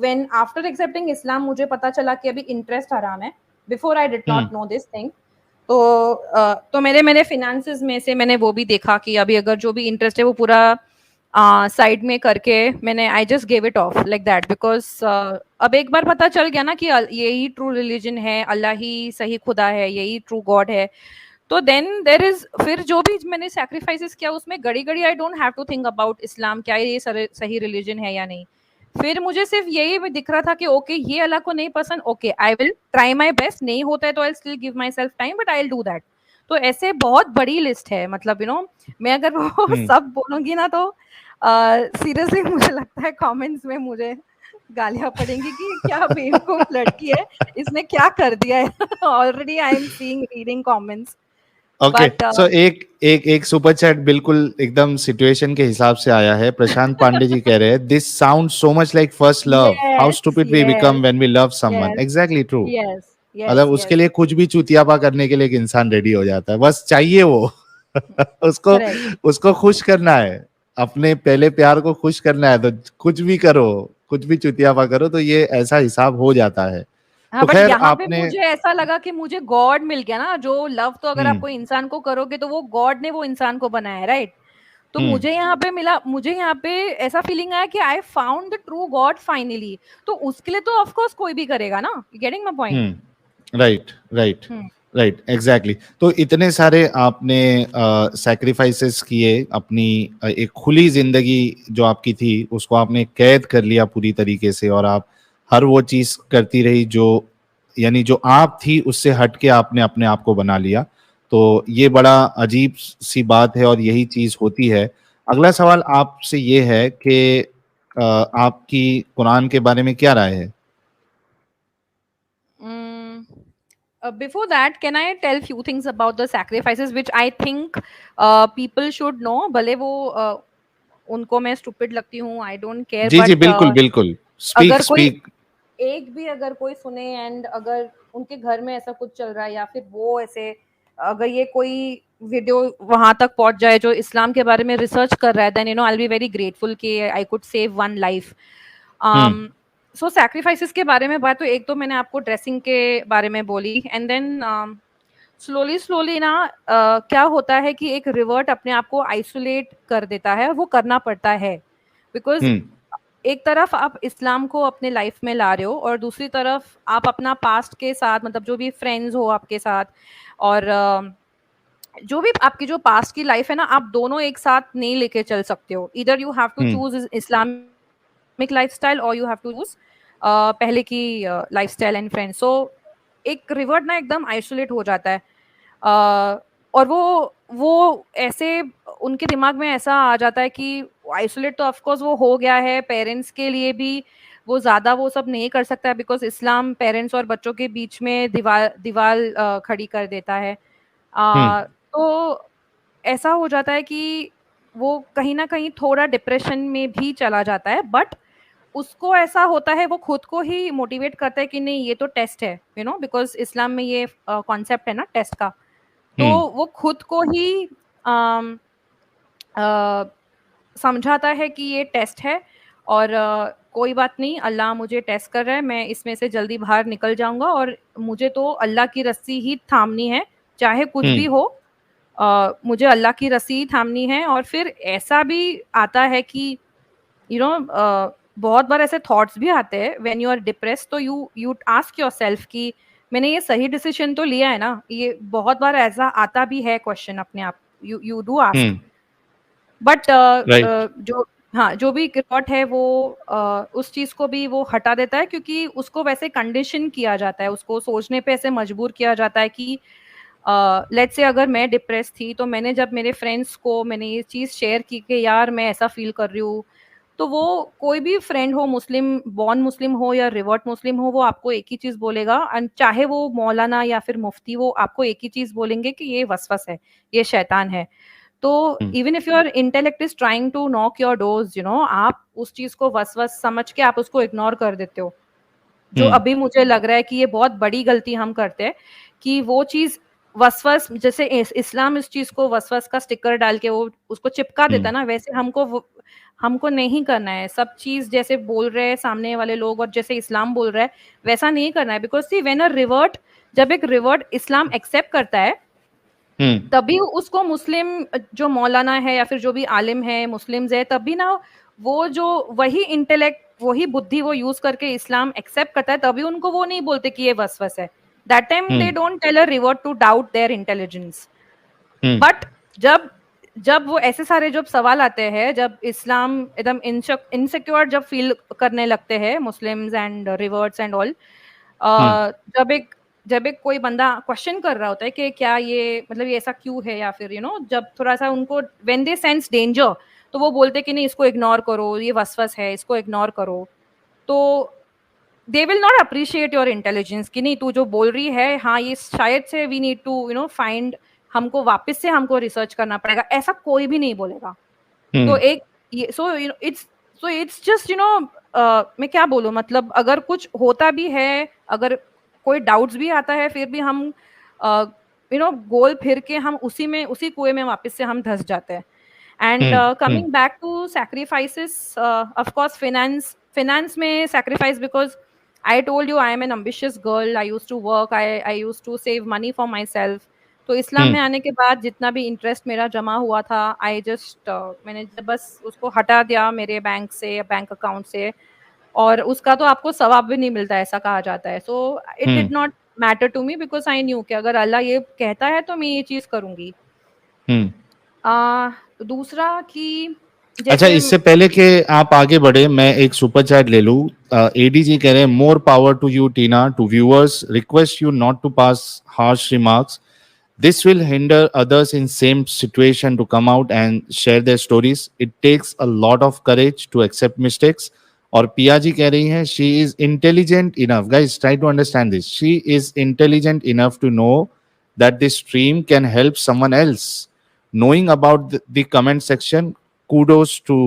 when after accepting Islam मुझे पता चला कि अभी इंटरेस्ट हराम है. Before I did not know this thing. तो मेरे फिनेंसेस में से मैंने वो भी देखा कि अभी अगर जो भी इंटरेस्ट है वो पूरा साइड में करके मैंने I just give it of like that because अब एक बार पता चल गया ना कि यही ट्रू रिलीजन है, अल्लाह ही सही खुदा है, यही ट्रू गॉड है. तो देन देर इज फिर जो भी मैंने सैक्रिफाइसेस किया उसमें घड़ी घड़ी I don't have to think about Islam क्या ये सही रिलीजन है या नहीं. फिर मुझे सिर्फ यही भी दिख रहा था कि ओके ये अल्लाह को नहीं पसंद, okay I will try my best, नहीं होता है तो I still give my self time but I will do that. तो ऐसे बहुत बड़ी लिस्ट है, मतलब यू नो मैं अगर वो सब बोलूंगी ना तो सीरियसली मुझे लगता है कमेंट्स में मुझे गालियां पड़ेंगी कि क्या बेवकूफ लड़की है, इसने क्या कर दिया है. Already I am seeing reading comments. Okay so एक सुपर चैट बिल्कुल एकदम सिचुएशन के हिसाब से आया है. प्रशांत पांडे जी कह रहे हैं this sound so much like first love, how stupid we become when we love someone. Exactly true. मतलब उसके लिए कुछ भी चुतियापा करने के लिए एक इंसान रेडी हो जाता है, बस चाहिए वो उसको खुश करना है, अपने पहले प्यार को खुश करना है, तो कुछ भी करो, कुछ भी चुतियापा करो, तो ये ऐसा हिसाब हो जाता है. हाँ, तो बट खैर यहाँ पे आपने मुझे ऐसा लगा कि मुझे गॉड मिल गया ना. जो लव तो अगर आप कोई इंसान को करोगे तो वो गॉड ने वो इंसान को बनाया है, राइट. तो मुझे यहाँ पे मिला, मुझे यहाँ पे ऐसा फीलिंग आया कि I found the true God finally. तो उसके लिए तो ऑफ कोर्स कोई भी करेगा ना. Getting my point. Right right right exactly. तो इतने सारे आपने सैक्रिफाइसेस किए, अपनी एक खुली जिंदगी जो आपकी थी उसको आपने कैद कर लिया पूरी तरीके से, और आप हर वो चीज करती रही जो यानी जो आप थी उससे हट के आपने अपने आप को बना लिया. तो ये बड़ा अजीब सी बात है और यही चीज होती है. अगला सवाल आपसे ये है कि आपकी कुरान के बारे में क्या राय है? Before that, can I tell few things about the sacrifices which I think people should know. भले वो उनको मैं stupid लगती हूँ, I don't care. Ji but जी बिल्कुल बिल्कुल. स्पीक अगर कोई स्पीक. एक भी अगर कोई सुने एंड अगर उनके घर में ऐसा कुछ चल रहा है या फिर वो ऐसे अगर ये कोई वीडियो वहां तक पहुंच जाए जो इस्लाम के बारे में रिसर्च कर रहा है, then you know I will be very grateful कि I could save one life. So sacrifices के बारे में बात, तो एक तो मैंने आपको ड्रेसिंग के बारे में बोली, एंड देन स्लोली ना क्या होता है कि एक रिवर्ट अपने आप को आइसोलेट कर देता है, वो करना पड़ता है बिकॉज एक तरफ आप इस्लाम को अपने लाइफ में ला रहे हो और दूसरी तरफ आप अपना पास्ट के साथ, मतलब जो भी फ्रेंड्स हो आपके साथ और जो भी आपकी जो पास्ट की लाइफ है ना, आप दोनों एक साथ नहीं लेके चल सकते हो. इधर you have to choose Islamic lifestyle और यू हैव टू चूज पहले की लाइफस्टाइल एंड फ्रेंड्स. सो एक रिवर्ट ना एकदम आइसोलेट हो जाता है. और वो ऐसे उनके दिमाग में ऐसा आ जाता है कि आइसोलेट तो ऑफ कोर्स वो हो गया है, पेरेंट्स के लिए भी वो ज्यादा वो सब नहीं कर सकता है बिकॉज इस्लाम पेरेंट्स और बच्चों के बीच में दीवार खड़ी कर देता है. तो ऐसा हो जाता है कि वो कहीं ना कहीं थोड़ा डिप्रेशन में भी चला जाता है. बट उसको ऐसा होता है, वो खुद को ही मोटिवेट करता है कि नहीं ये तो टेस्ट है, यू नो, बिकॉज इस्लाम में ये कॉन्सेप्ट है ना टेस्ट का. तो वो खुद को ही समझाता है कि ये टेस्ट है और कोई बात नहीं, अल्लाह मुझे टेस्ट कर रहा है, मैं इसमें से जल्दी बाहर निकल जाऊंगा और मुझे तो अल्लाह की रस्सी ही थामनी है, चाहे कुछ भी हो. मुझे अल्लाह की रस्सी ही थामनी है. और फिर ऐसा भी आता है कि यू नो बहुत बार ऐसे थॉट्स भी आते हैं व्हेन यू आर डिप्रेस्ड, तो यू आस्क योरसेल्फ कि मैंने ये सही डिसीजन तो लिया है ना. ये बहुत बार ऐसा आता भी है क्वेश्चन अपने आप, यू डू आस्क. बट जो भी रिकॉर्ड है वो उस चीज को भी वो हटा देता है क्योंकि उसको वैसे कंडीशन किया जाता है, उसको सोचने पे ऐसे मजबूर किया जाता है कि लेट्स से अगर मैं डिप्रेस थी तो मैंने जब मेरे फ्रेंड्स को मैंने ये चीज शेयर की कि यार मैं ऐसा फील कर रही हूँ, तो वो कोई भी फ्रेंड हो, मुस्लिम बॉर्न मुस्लिम हो या रिवर्ट मुस्लिम हो, वो आपको एक ही चीज बोलेगा. एंड चाहे वो मौलाना या फिर मुफ्ती, वो आपको एक ही चीज बोलेंगे कि ये वसवस है, ये शैतान है. तो even if your intellect is trying to knock your doors, you know, आप उस चीज को वसवस समझ के आप उसको इग्नोर कर देते हो. जो अभी मुझे लग रहा है कि ये बहुत बड़ी गलती हम करते हैं कि वो चीज वसवस, जैसे इस्लाम इस चीज को वसवस का स्टिकर डाल के वो उसको चिपका देता ना, वैसे हमको नहीं करना है। सब चीज जैसे बोल रहे हैं सामने वाले लोग और जैसे इस्लाम बोल रहा है वैसा नहीं करना है। Because see when a revert, जब एक रिवर्ट इस्लाम एक्सेप्ट करता है तभी उसको मुस्लिम जो मौलाना है या फिर जो भी आलिम है मुस्लिम्स है, तभी ना वो जो वही इंटेलेक्ट वही बुद्धि वो यूज करके इस्लाम एक्सेप्ट करता है, तभी उनको वो नहीं बोलते कि ये वसवस है। That time they don't tell a revert to doubt their intelligence. But जब जब वो ऐसे सारे जब सवाल आते हैं, जब इस्लाम एकदम इनसिक्योर जब फील करने लगते हैं Muslims and reverts and all, जब एक कोई बंदा क्वेश्चन कर रहा होता है कि क्या ये मतलब ये ऐसा क्यों है, या फिर जब थोड़ा सा उनको व्हेन दे सेंस डेंजर, तो वो बोलते कि नहीं इसको इग्नोर करो, ये वसवस है, इसको इग्नोर करो। तो they will not appreciate your intelligence कि नहीं तू जो बोल रही है, हाँ ये शायद से वी नीड टू फाइंड, हमको वापस से हमको रिसर्च करना पड़ेगा, ऐसा कोई भी नहीं बोलेगा। तो एक ये इट्स जस्ट मैं क्या बोलूं, मतलब अगर कुछ होता भी है, अगर कोई डाउट्स भी आता है, फिर भी हम गोल फिर के हम उसी कुएं में वापस से हम धंस जाते हैं। And coming back to sacrifices, of course finance में sacrifice, because I told you I am an ambitious girl, I used to work, I used to save money for myself. तो इस्लाम में आने के बाद जितना भी इंटरेस्ट मेरा जमा हुआ था, मैंने बस उसको हटा दिया मेरे बैंक से, बैंक अकाउंट से, और उसका तो आपको सवाब भी नहीं मिलता, ऐसा कहा जाता है। So it did not matter to me, because I knew कि अगर अल्लाह ये कहता है तो मैं ये चीज करूंगी। दूसरा कि अच्छा, जैसे इससे पहले कि आप आगे बढ़े, मैं एक सुपर चैट ले लूं। एडीजी कह रहे हैं, more power to you Tina, to viewers, request you not to pass harsh remarks, this will hinder others in same situation to come out and share their stories. It takes a lot of courage to accept mistakes. और पिया जी कह रही हैं, she is intelligent enough, guys try to understand this, she is intelligent enough to know that this stream can help someone else. Knowing about the comment section, kudos to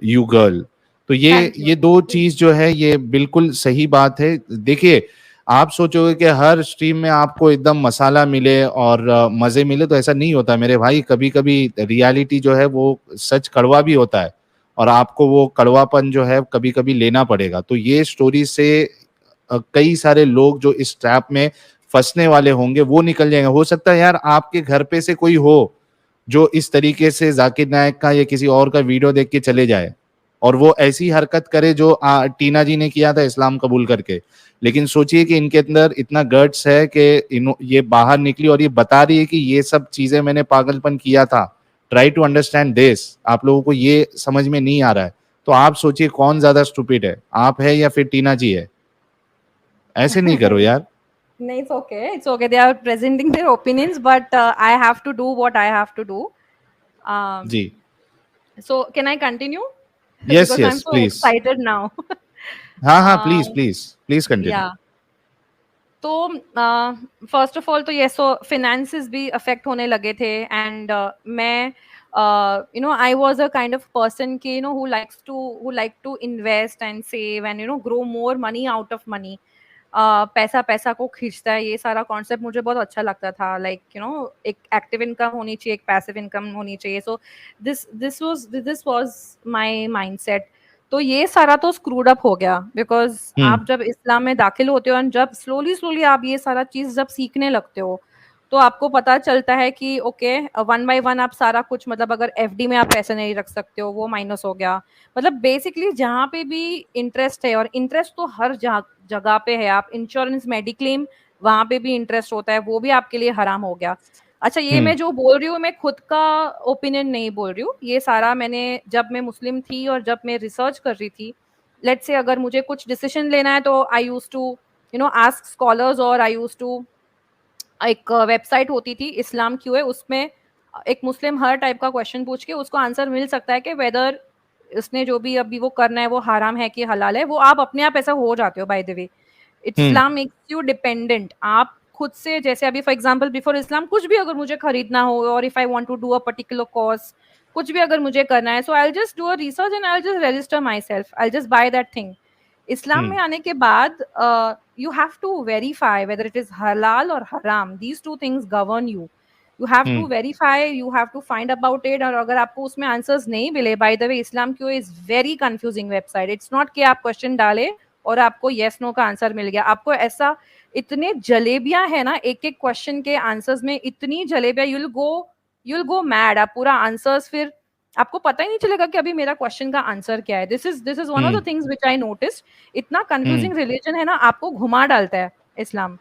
you girl. तो thank you. ये दो चीज जो है ये बिल्कुल सही बात है। देखिए, आप सोचोगे कि हर स्ट्रीम में आपको एकदम मसाला मिले और मजे मिले, तो ऐसा नहीं होता मेरे भाई। कभी कभी रियलिटी जो है वो सच कड़वा भी होता है, और आपको वो कड़वापन जो है कभी कभी लेना पड़ेगा। तो ये स्टोरी से कई सारे लोग जो इस ट्रैप में फंसने वाले होंगे वो निकल जाएंगे। हो सकता है यार आपके घर पे से कोई हो जो इस तरीके से जाकिर नायक का या किसी और का वीडियो देख के चले जाए और वो ऐसी हरकत करे जो टीना जी ने किया था इस्लाम कबूल करके। लेकिन सोचिए कि इनके अंदर इतना गट्स है कि ये बाहर निकली और ये बता रही है कि ये सब चीजें मैंने पागलपन किया था। Try to understand this. आप लोगों को ये समझ में नहीं आ रहा है, तो आप सोचिए कौन ज्यादा स्टूपिड है, आप है या फिर टीना जी है। ऐसे नहीं करो यार। नहीं, it's okay, they are presenting their opinions, but I have to do what I have to do. जी, So can I continue? Yes Because I'm yes so please. excited now. हाँ हाँ, please um, please please continue. yeah. तो first of all तो ये सो finances भी affect होने लगे थे, एंड मैं I was a kind of person कि who like to invest and save and grow more money out of money. पैसा पैसा को खींचता है, ये सारा कॉन्सेप्ट मुझे बहुत अच्छा लगता था। लाइक एक एक्टिव इनकम होनी चाहिए, एक पैसिव इनकम होनी चाहिए। So this was my mindset. तो ये सारा तो स्क्रूड अप हो गया, बिकॉज आप जब इस्लाम में दाखिल होते हो और जब स्लोली स्लोली आप ये सारा चीज जब सीखने लगते हो, तो आपको पता चलता है कि ओके, वन बाय वन आप सारा कुछ, मतलब अगर एफडी में आप पैसे नहीं रख सकते हो, वो माइनस हो गया। मतलब बेसिकली जहाँ पे भी इंटरेस्ट है, और इंटरेस्ट तो हर जगह पे है, आप इंश्योरेंस मेडिक्लेम वहां पे भी इंटरेस्ट होता है, वो भी आपके लिए हराम हो गया। अच्छा, ये मैं जो बोल रही हूँ मैं खुद का ओपिनियन नहीं बोल रही हूँ, ये सारा मैंने जब मैं मुस्लिम थी और जब मैं रिसर्च कर रही थी, लेट्स से अगर मुझे कुछ डिसीजन लेना है तो I used to ask scholars, और आई यूज टू एक वेबसाइट होती थी इस्लाम क्यू है, उसमें एक मुस्लिम हर टाइप का क्वेश्चन पूछ के उसको आंसर मिल सकता है कि वेदर उसने जो भी अभी वो करना है वो हराम है कि हलाल है। वो आप अपने आप ऐसा हो जाते हो, bye the way. Islam makes you dependent. आप खुद से, जैसे अभी फॉर एग्जांपल बिफोर इस्लाम कुछ भी अगर मुझे खरीदना हो, और if I want to do a particular course, कुछ भी अगर मुझे करना है, so I will just do a research and I will just register myself, I will just buy that thing. इस्लाम में आने के बाद you have to verify whether it is halal or haram. These two things govern you. You have to verify, you have to find about it. और अगर आपको उसमें answers नहीं मिले, by the way, Islam क्यों is very confusing website. It's not कि आप question डाले और आपको yes no का आंसर मिल गया. आपको ऐसा इतने जलेबियां है ना, एक एक क्वेश्चन के आंसर्स में इतनी जलेबियां, you'll go mad. आप पूरा आंसर्स फिर आपको पता ही नहीं चलेगा कि अभी मेरा क्वेश्चन का आंसर क्या है. This is one of the things which I noticed. इतना कंफ्यूजिंग रिलीजन है ना, आपको घुमा डालता है इस्लाम,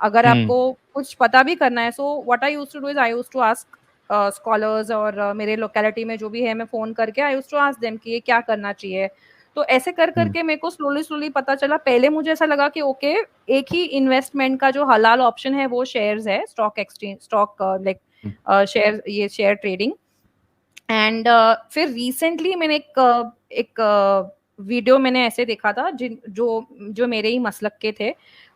अगर आपको कुछ पता भी करना है. So what I used to do is I used to ask scholars, और मेरे लोकेलिटी में जो भी है, मैं फोन करके I used to ask them कि ये क्या करना चाहिए. तो ऐसे कर करके मेरे को स्लोली पता चला. पहले मुझे ऐसा लगा कि ओके, एक ही इन्वेस्टमेंट का जो हलाल ऑप्शन है वो शेयर्स है, stock exchange, stock like share, ये शेयर ट्रेडिंग. एंड फिर रिसेंटली मैंने एक वीडियो मैंने ऐसे देखा था, जो मेरे ही मसलक के थे,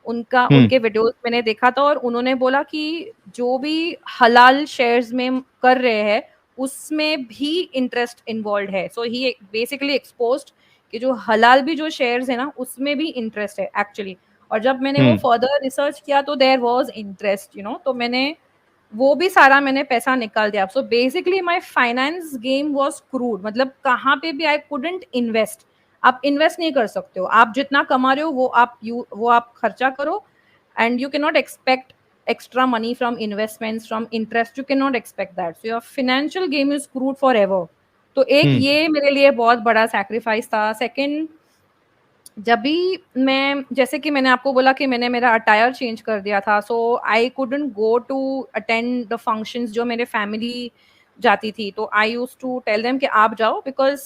उनके वीडियोस मैंने देखा था, और उन्होंने बोला कि जो भी हलाल शेयर्स में कर रहे हैं उसमें भी इंटरेस्ट इन्वॉल्व है. सो ही बेसिकली एक्सपोज्ड कि जो हलाल भी जो शेयर्स है ना, उसमें भी इंटरेस्ट है एक्चुअली. और जब मैंने वो फर्दर रिसर्च किया तो देयर वाज इंटरेस्ट, तो मैंने वो भी सारा मैंने पैसा निकाल दिया. So basically my finance game was crude. मतलब कहाँ पे भी आई कुडंट इन्वेस्ट. आप इन्वेस्ट नहीं कर सकते हो. आप जितना कमा रहे हो वो आप खर्चा करो, and you can not expect extra money from investments, from interest. You cannot expect that. So your financial game is screwed forever. तो एक ये मेरे लिए बहुत बड़ा सैक्रिफाइस था. सेकंड, जब भी मैं, जैसे कि मैंने आपको बोला कि मैंने मेरा अटायर चेंज कर दिया था, so I couldn't go to attend the functions जो मेरे फैमिली जाती थी. तो I used to tell them कि आप जाओ, because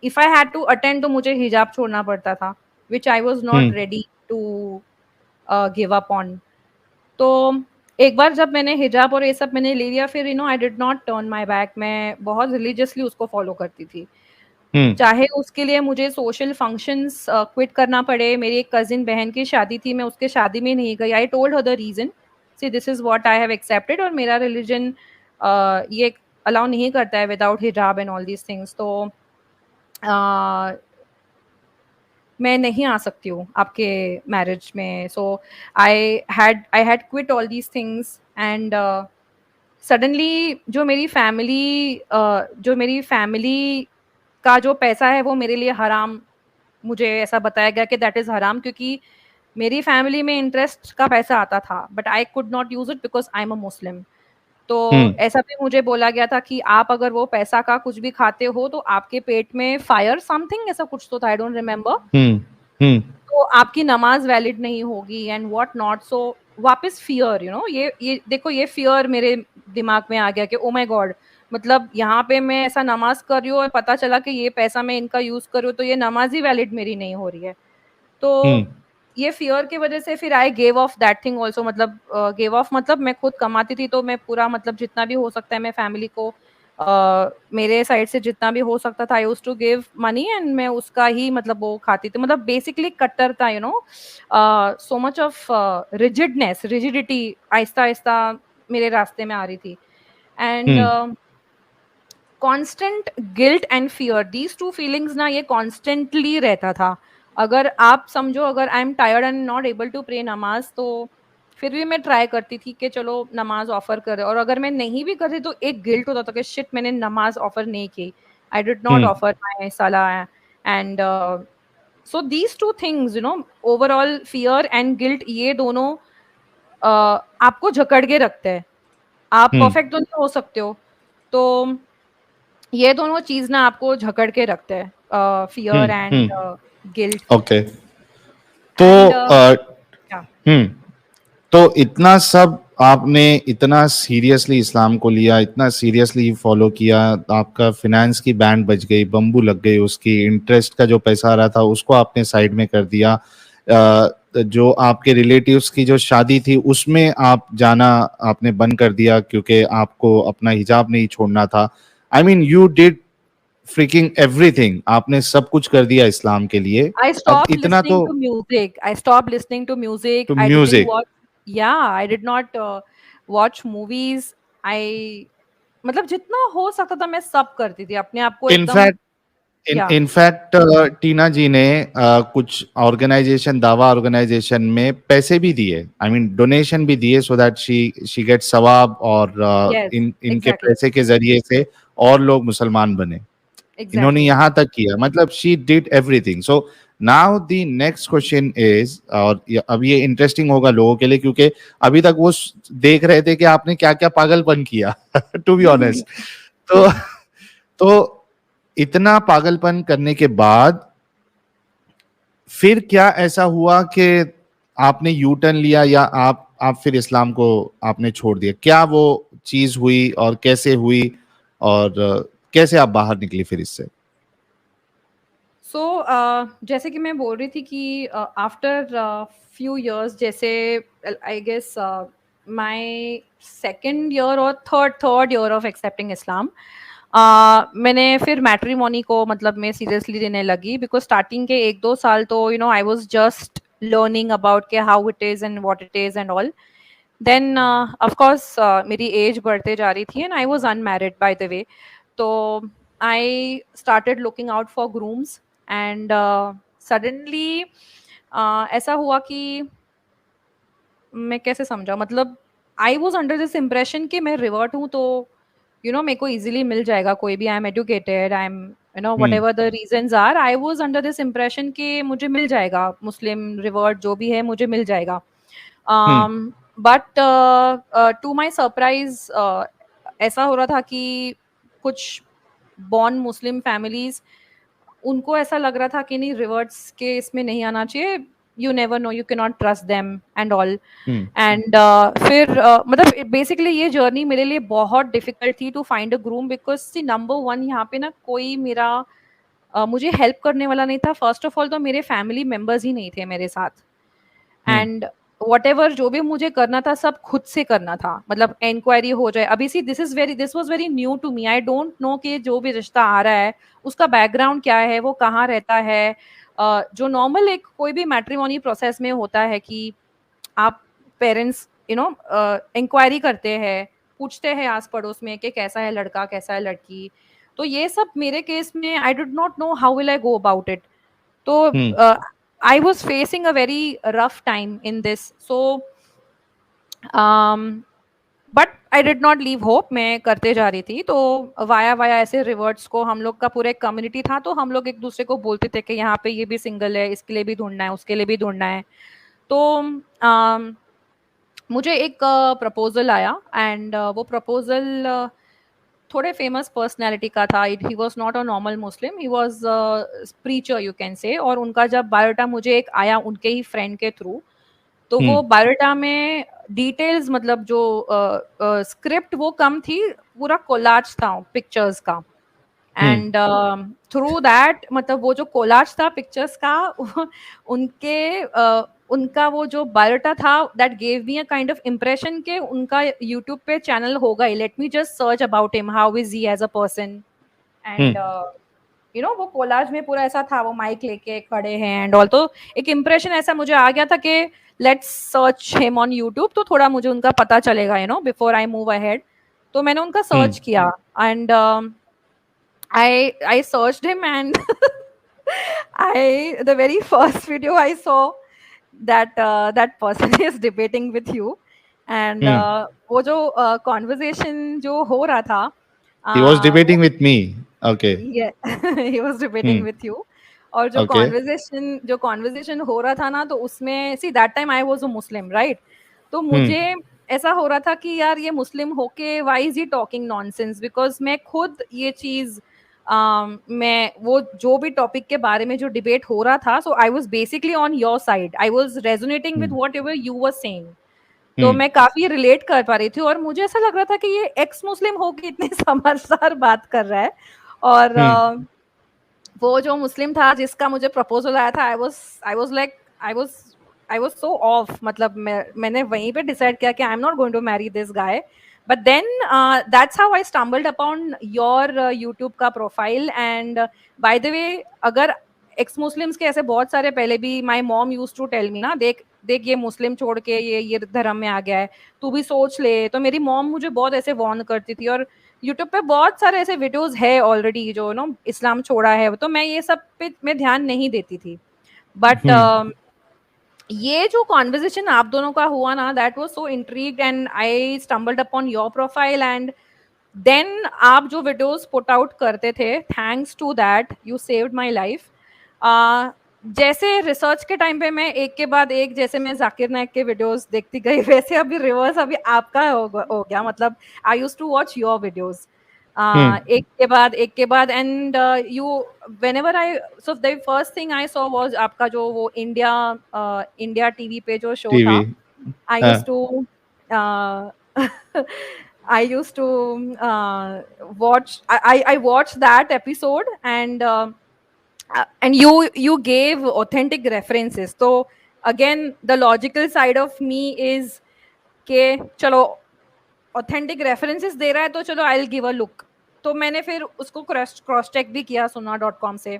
if I had to attend तो मुझे हिजाब छोड़ना पड़ता था, which I was not ready to give up on. तो एक बार जब मैंने हिजाब और ये सब मैंने ले लिया, फिर आई did not turn my back. मैं बहुत रिलीजियसली उसको फॉलो करती थी, चाहे उसके लिए मुझे सोशल फंक्शंस क्विट करना पड़े. मेरी एक कजिन बहन की शादी थी, मैं उसके शादी में नहीं गई. I told her the reason, see this is what I have accepted, और मेरा रिलीजन ये अलाउ नहीं करता है विदाउट हिजाब एंड ऑल दीज थिंग्स. तो मैं नहीं आ सकती हूँ आपके मैरिज में. So I had quit all these things. And suddenly जो मेरी फैमिली का जो पैसा है वो मेरे लिए हराम, मुझे ऐसा बताया गया कि दैट इज हराम, क्योंकि मेरी फैमिली में इंटरेस्ट का पैसा आता था, but I could not use it because I am a Muslim. तो ऐसा भी मुझे बोला गया था कि आप अगर वो पैसा का कुछ भी खाते हो तो आपके पेट में फायर समथिंग, ऐसा कुछ तो था, आई डोंट रिमेम्बर, तो आपकी नमाज वैलिड नहीं होगी एंड व्हाट नॉट. सो वापस फियर, ये देखो, ये फियर मेरे दिमाग में आ गया कि ओ माय गॉड, मतलब यहाँ पे मैं ऐसा नमाज कर रही हूँ और पता चला कि ये पैसा मैं इनका यूज कर रही हूँ, तो ये नमाज ही वैलिड मेरी नहीं हो रही है. तो ये फियर की वजह से फिर I gave of that thing also. मतलब गेव ऑफ मतलब मैं खुद कमाती थी, तो मैं पूरा, मतलब जितना भी हो सकता है मैं फैमिली को मेरे साइड से जितना भी हो सकता था, I used to give money, and मैं उसका ही मतलब वो खाती थी. मतलब बेसिकली कट्टर था, so much of rigidity Aahista Aahista मेरे रास्ते में आ रही थी. And constant guilt and fear, these two feelings ना, ये कॉन्स्टेंटली रहता था. अगर आप समझो, अगर I am tired and not able to pray नमाज, तो फिर भी मैं ट्राई करती थी कि चलो नमाज ऑफर करे, और अगर मैं नहीं भी करती तो एक गिल्ट होता था कि शिट, मैंने नमाज ऑफर नहीं की, I did not offer my सला. And so these two things, overall fear and guilt, ये दोनों आपको जकड़ के रखते हैं. आप परफेक्ट तो नहीं हो सकते हो, तो ये दोनों चीज ना आपको जकड़ के रखते हैं, फियर एंड गिल्ट. ओके. तो तो इतना सब आपने इतना सीरियसली इस्लाम को लिया, इतना सीरियसली फॉलो किया, आपका फिनेंस की बैंड बज गई, बम्बू लग गई, उसकी इंटरेस्ट का जो पैसा आ रहा था उसको आपने साइड में कर दिया, जो आपके रिलेटिव्स की जो शादी थी उसमें आप जाना आपने बंद कर दिया क्योंकि आपको अपना हिजाब नहीं छोड़ना था. I mean you did freaking everything. आपने सब कुछ कर दिया इस्लाम के लिए. I अब stopped इतना listening तो to music. I stopped listening to music. to I didn't music. watch. Yeah, I did not watch movies. I मतलब जितना हो सकता था मैं सब करती थी, अपने आप को एकदम. इनफैक्ट या इनफैक्ट टीना जी ने कुछ ऑर्गेनाइजेशन, दावा ऑर्गेनाइजेशन में पैसे भी दिए, आई मीन डोनेशन भी दिए, सो दैट शी गेट सवाब, और यस, इनके एग्जैक्टली, पैसे के जरिए से और लोग मुसलमान बने। इन्होंने एग्जैक्टली। यहाँ तक किया, मतलब she did everything. So now the next question is, और अब ये इंटरेस्टिंग होगा लोगों के लिए, क्योंकि अभी तक वो देख रहे थे कि आपने क्या क्या पागलपन किया टू बी ऑनेस्ट। तो इतना पागलपन करने के बाद फिर क्या ऐसा हुआ कि आपने यू टर्न लिया, या आप फिर इस्लाम को आपने छोड़ दिया? क्या वो चीज हुई और कैसे हुई, और कैसे आप बाहर निकली फिर इससे? सो जैसे कि मैं बोल रही थी कि आफ्टर फ्यू इयर्स, जैसे I guess my second year और third year of accepting Islam, मैंने फिर मैट्रिमोनी को मतलब मैं सीरियसली लेने लगी, बिकॉज स्टार्टिंग के 1-2 साल तो I was just learning about के how it is and what it is and all. Then of course मेरी एज बढ़ते जा रही थी and I was unmarried by the way. तो I started looking out for grooms and suddenly ऐसा हुआ कि मैं कैसे समझा, मतलब I was under this impression कि मैं रिवर्ट हूँ तो मेरे को इजीली मिल जाएगा कोई भी, I am educated, I am what hmm. Ever the reasons are, I was under this impression कि मुझे मिल जाएगा, मुस्लिम रिवर्ट जो भी है मुझे मिल जाएगा। हम्म। बट टू माई सरप्राइज ऐसा हो रहा था कि कुछ बॉर्न मुस्लिम फैमिलीज, उनको ऐसा लग रहा था कि नहीं, रिवर्ट्स के इसमें नहीं आना चाहिए, you never know, you can not trust them and all. Hmm. And फिर मतलब बेसिकली ये जर्नी मेरे लिए बहुत डिफिकल्ट थी to find a groom, because see number one यहाँ पे ना कोई मेरा मुझे हेल्प करने वाला नहीं था। फर्स्ट ऑफ ऑल तो मेरे फैमिली मेम्बर्स ही नहीं थे मेरे साथ, हम्म। एंड वट एवर जो भी मुझे करना था सब खुद से करना था, मतलब इंक्वायरी हो जाए। अभी see this was very new to me, I don't know कि जो भी रिश्ता आ रहा है उसका बैकग्राउंड क्या है, वो कहाँ रहता है। जो नॉर्मल एक कोई भी मैट्रिमोनी प्रोसेस में होता है कि आप पेरेंट्स इंक्वायरी करते हैं, पूछते हैं आस पड़ोस में कि कैसा है लड़का, कैसा है लड़की। तो ये सब मेरे केस में आई did not know how will I go about it. तो हम्म। I was facing a very rough time in this. So, but I did not leave hope, मैं करते जा रही थी। तो वाया वाया ऐसे रिवर्ट्स को, हम लोग का पूरा एक कम्युनिटी था, तो हम लोग एक दूसरे को बोलते थे कि यहाँ पे ये भी सिंगल है, इसके लिए भी ढूंढना है, उसके लिए भी ढूंढना है। तो मुझे एक प्रपोजल आया एंड वो प्रपोजल थोड़े फेमस पर्सनैलिटी का था। He was not a normal Muslim, he was preacher you can say. और उनका जब बायोडाटा मुझे एक आया उनके ही फ्रेंड के थ्रू, तो वो हम्म। बायोडाटा में डिटेल्स, मतलब जो स्क्रिप्ट वो कम थी, पूरा कोलाज था पिक्चर्स का। हम्म। एंड थ्रू दैट, मतलब वो जो कोलाज था पिक्चर्स का उनके उनका वो जो बायोडाटा था, that gave me a kind of impression के उनका यूट्यूब पे चैनल होगा ही, let me just search about him, how is he as a person. And hmm. वो कोलाज में पूरा ऐसा था, वो माइक लेके खड़े हैं एंड ऑल। तो एक इम्प्रेशन ऐसा मुझे आ गया था कि let's search him on YouTube, तो थोड़ा मुझे उनका पता चलेगा बिफोर आई मूव अहेड। तो मैंने उनका सर्च किया and I searched him and the very first video I saw, that person is debating with you and हम्म। वो जो conversation जो हो रहा था, ही वाज वो debating with me. Okay. yeah, he was debating hmm. with you। और जो okay. Conversation हो रहा था ना, तो उसमें see that time I was a Muslim, right. तो हम्म। मुझे ऐसा हो रहा था कि यार ये मुस्लिम होके why is he talking nonsense, because मैं खुद ये चीज मैं वो जो भी टॉपिक के बारे में जो डिबेट हो रहा था, so I was basically on your side, I was resonating with hmm. Whatever you were saying. तो हम्म। मैं काफी रिलेट कर पा रही थी और मुझे ऐसा लग रहा था कि ये एक्स मुस्लिम होके इतने समझदार बात कर रहा है। और हम्म। वो जो मुस्लिम था जिसका मुझे प्रपोजल आया था, I was like I was so off, मतलब मैंने वहीं पे डिसाइड किया कि I am not going to marry this guy. But then that's how I stumbled upon your YouTube का profile. And by the way, अगर एक्स मुस्लिम्स के ऐसे बहुत सारे पहले भी, my mom used to tell me ना, देख देख ये मुस्लिम छोड़ के ये धर्म में आ गया है, तू भी सोच ले। तो मेरी मॉम मुझे बहुत ऐसे वार्न करती थी। और यूट्यूब पे बहुत सारे ऐसे वीडियोस है ऑलरेडी जो नो इस्लाम छोड़ा है, तो मैं ये सब पे मैं ध्यान नहीं देती थी। बट ये जो कॉन्वर्सेशन आप दोनों का हुआ ना, that was so intrigued and I stumbled upon your profile and then आप जो वीडियोस पुट आउट करते थे, thanks to that you saved my life. जैसे रिसर्च के टाइम पे मैं एक के बाद एक, जैसे मैं जाकिर नाइक के वीडियोस देखती गई, वैसे अभी रिवर्स अभी आपका हो गया। मतलब I used to watch your videos एक के बाद and you whenever I saw the first thing I saw was आपका जो वो इंडिया टीवी पे जो शो टीवी। था। I used to I used to I watched that episode and you gave authentic references. So again, the logical side of me is कि चलो authentic references दे रहा है तो चलो I will give a look. तो मैंने फिर उसको क्रॉस चेक भी किया सुना.com से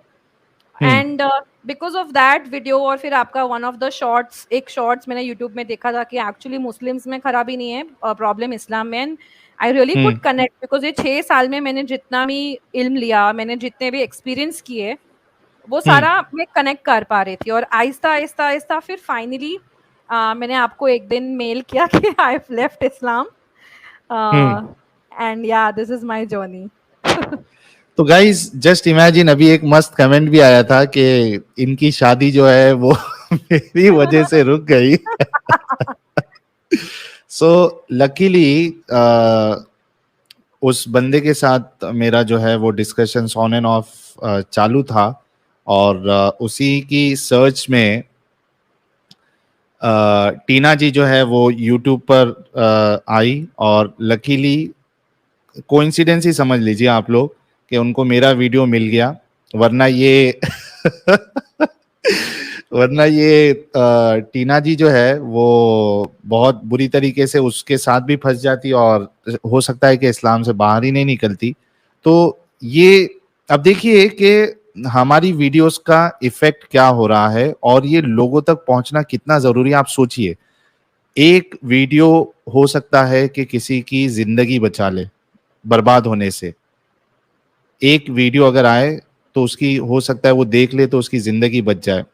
and because of that video और फिर आपका वन ऑफ द शॉर्ट्स, एक शॉर्ट्स मैंने यूट्यूब में देखा था कि एक्चुअली मुस्लिम्स में खराबी नहीं है, प्रॉब्लम इस्लाम में। And I really could connect because ये 6 साल में मैंने जितना भी इल्म लिया, मैंने जितने भी एक्सपीरियंस किए, वो सारा मैं कनेक्ट कर पा रही थी। और आहिस्ता आहिस्ता आहिस्ता फिर फाइनली मैंने आपको एक दिन मेल किया कि I have left Islam and या दिस इज माय जर्नी। तो गाइस जस्ट इमेजिन, अभी एक मस्त कमेंट भी आया था कि इनकी शादी जो है वो मेरी वजह से रुक गई। सो लकीली उस बंदे के साथ मेरा जो है वो डिस्कशंस ऑन एंड ऑफ चालू था और उसी की सर्च में टीना जी जो है वो यूट्यूब पर आई और लकीली कोइंसिडेंस ही समझ लीजिए आप लोग कि उनको मेरा वीडियो मिल गया, वरना ये वरना ये टीना जी जो है वो बहुत बुरी तरीके से उसके साथ भी फंस जाती और हो सकता है कि इस्लाम से बाहर ही नहीं निकलती। तो ये अब देखिए कि हमारी वीडियोस का इफेक्ट क्या हो रहा है और ये लोगों तक पहुंचना कितना जरूरी है। आप सोचिए, एक वीडियो हो सकता है कि किसी की जिंदगी बचा ले बर्बाद होने से। एक वीडियो अगर आए तो उसकी हो सकता है वो देख ले तो उसकी जिंदगी बच जाए।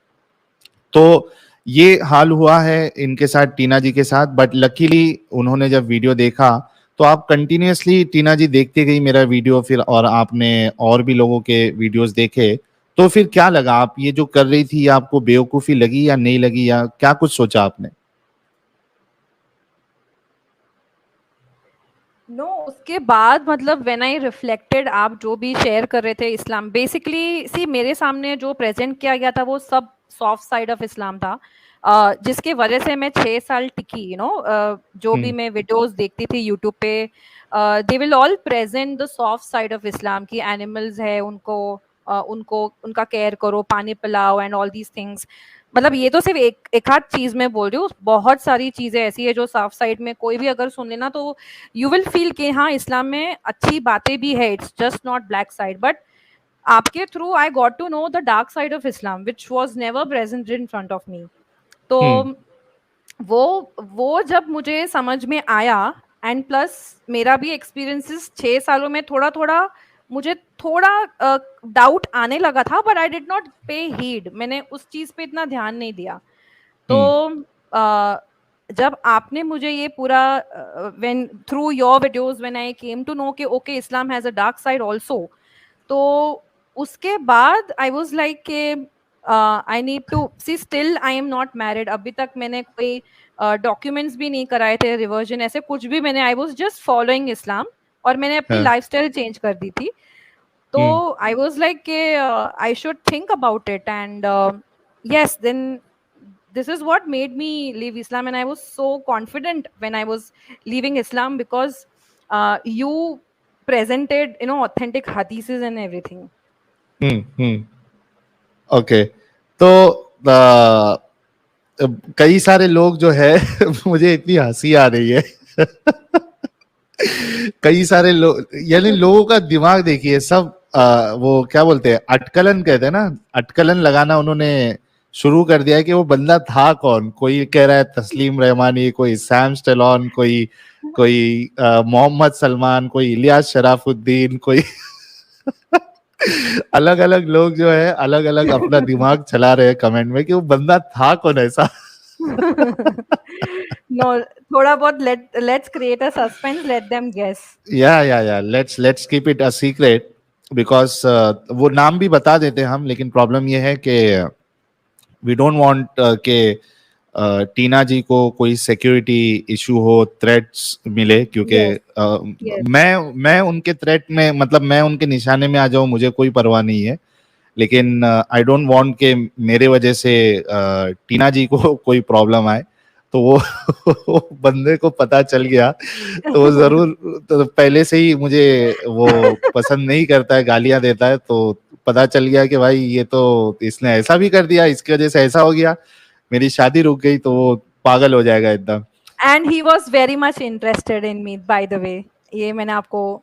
तो ये हाल हुआ है इनके साथ, टीना जी के साथ। बट लकीली उन्होंने जब वीडियो देखा तो आप कंटिन्यूअसली टीना जी देखते गई मेरा वीडियो, फिर और आपने और भी लोगों के वीडियोस देखे। तो फिर क्या लगा, आप ये जो कर रही थी आपको बेवकूफी लगी या नहीं लगी, या क्या कुछ सोचा आपने? नो उसके बाद मतलब व्हेन आई रिफ्लेक्टेड, आप जो भी शेयर कर रहे थे इस्लाम, बेसिकली सी मेरे सामने जो प्रेजेंट किया गया था वो सब सॉफ्ट साइड ऑफ इस्लाम था, जिसकी वजह से मैं 6 साल टिकी। जो भी मैं वीडियोस देखती थी यूट्यूब पे, they will all present the soft side of इस्लाम की एनिमल्स है, उनको उनका केयर करो, पानी पिलाओ एंड ऑल दीज थिंग्स। मतलब ये तो सिर्फ एक आध चीज मैं बोल रही हूँ, बहुत सारी चीजें ऐसी है जो सॉफ्ट साइड में कोई भी अगर सुन लेना तो यू विल फील कि हाँ इस्लाम में अच्छी बातें भी है, it's just not black side. But आपके through I got to know the dark side of Islam which was never present in front of me. तो वो जब मुझे समझ में आया एंड प्लस मेरा भी एक्सपीरियंसेस 6 सालों में थोड़ा थोड़ा मुझे थोड़ा डाउट आने लगा था, बट आई डिड नॉट पे हीड, मैंने उस चीज पे इतना ध्यान नहीं दिया। तो जब आपने मुझे ये पूरा when through your videos when I came to know कि okay Islam has a dark side also, तो उसके बाद आई वाज लाइक के I need to see, still I am not married, अभी तक मैंने कोई डॉक्यूमेंट्स भी नहीं कराए थे, रिवर्जन ऐसे कुछ भी, मैंने आई वाज जस्ट फॉलोइंग इस्लाम और मैंने अपनी लाइफस्टाइल चेंज कर दी थी। तो आई वाज लाइक के I should think about it and yes, then this is what made me leave Islam, and I was so confident when I was leaving Islam because you presented authentic hadiths and everything. Okay. तो कई सारे लोग जो है मुझे इतनी हंसी आ रही है। कई सारे लोग, यानी लोगों का दिमाग देखिए सब वो क्या बोलते हैं, अटकलन कहते हैं ना, अटकलन लगाना उन्होंने शुरू कर दिया है कि वो बंदा था कौन। कोई कह रहा है तस्लीम रहमानी, कोई सैम स्टेलोन, कोई कोई मोहम्मद सलमान, कोई इलियास शराफुद्दीन, कोई अलग अलग लोग जो है अलग अलग अपना दिमाग चला रहे हैं कमेंट में कि वो बंदा था कौन ऐसा। No, थोड़ा बहुत let's create a suspense, let them guess. या let's keep it a secret because वो नाम भी बता देते हैं हम, लेकिन प्रॉब्लम ये है कि वी डोंट वांट के टीना जी को कोई सिक्योरिटी इशू हो, थ्रेट्स मिले, क्योंकि Yes, yes. मैं उनके थ्रेट में, मतलब मैं उनके निशाने में आ जाऊं, मुझे कोई परवाह नहीं है, लेकिन आई डोंट वांट के मेरे वजह से टीना जी को कोई प्रॉब्लम आए। तो वो बंदे को पता चल गया तो वो जरूर, तो पहले से ही मुझे वो पसंद नहीं करता है, गालियां देता है, तो पता चल गया कि भाई ये तो इसने ऐसा भी कर दिया, इसकी वजह से ऐसा हो गया, मेरी शादी रुक गई, तो वो पागल हो जाएगा एकदम। And he was very much interested in me, by the way. ये मैंने आपको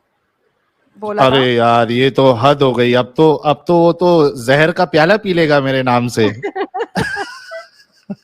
बोला अरे था. यार ये तो हद हो गई, अब तो वो तो जहर का प्याला पी लेगा मेरे नाम से।